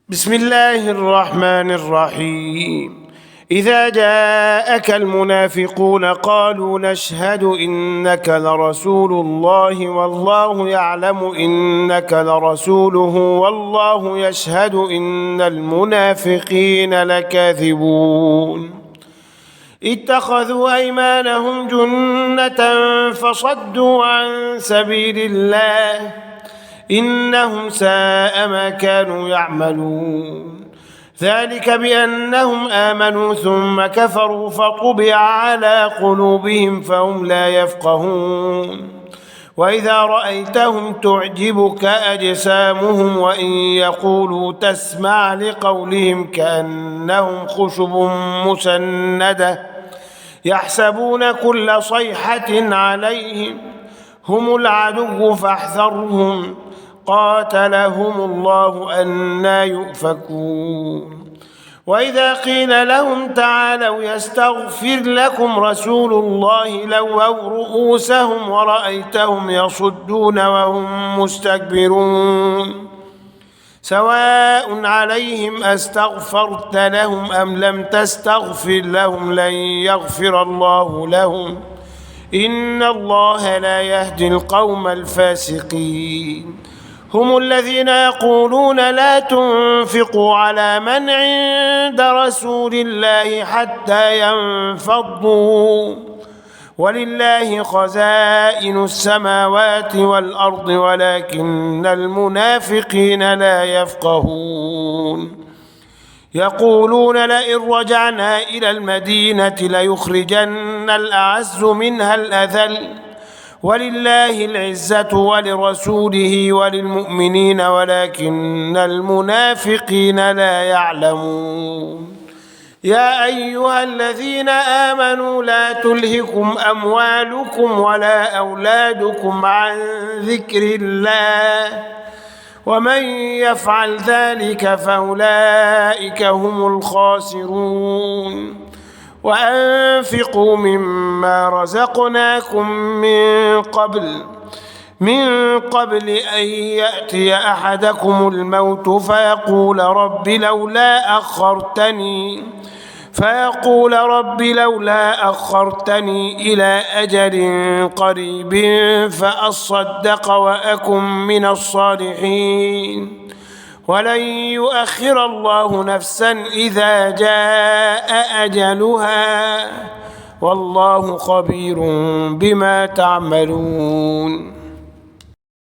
بسم الله الرحمن الرحيم. إذا جاءك المنافقون قالوا نشهد إنك لرسول الله والله يعلم إنك لرسوله والله يشهد إن المنافقين لكاذبون. اتخذوا أيمانهم جنة فصدوا عن سبيل الله إنهم ساء ما كانوا يعملون. ذلك بأنهم آمنوا ثم كفروا فطبع على قلوبهم فهم لا يفقهون. وإذا رأيتهم تعجبك أجسامهم وإن يقولوا تسمع لقولهم كأنهم خشب مسندة يحسبون كل صيحة عليهم هم العدو فاحذرهم قاتلهم الله أنى يؤفكون. وإذا قيل لهم تعالوا يستغفر لكم رسول الله لووا رؤوسهم ورأيتهم يصدون وهم مستكبرون. سواء عليهم أستغفرت لهم أم لم تستغفر لهم لن يغفر الله لهم إن الله لا يهدي القوم الفاسقين. هم الذين يقولون لا تنفقوا على من عند رسول الله حتى ينفضوا ولله خزائن السماوات والأرض ولكن المنافقين لا يفقهون. يقولون لئن رجعنا إلى المدينة ليخرجن الأعز منها الأذل ولله العزة ولرسوله وللمؤمنين ولكن المنافقين لا يعلمون. يا أيها الذين آمنوا لا تلهكم أموالكم ولا أولادكم عن ذكر الله ومن يفعل ذلك فأولئك هم الخاسرون. وأنفقوا مما رزقناكم من قبل أن يأتي أحدكم الموت فيقول رب لولا أخرتني إلى أجل قريب فأصدق وأكن من الصالحين ولن يؤخر الله نفسا إذا جاء أجلها والله خبير بما تعملون.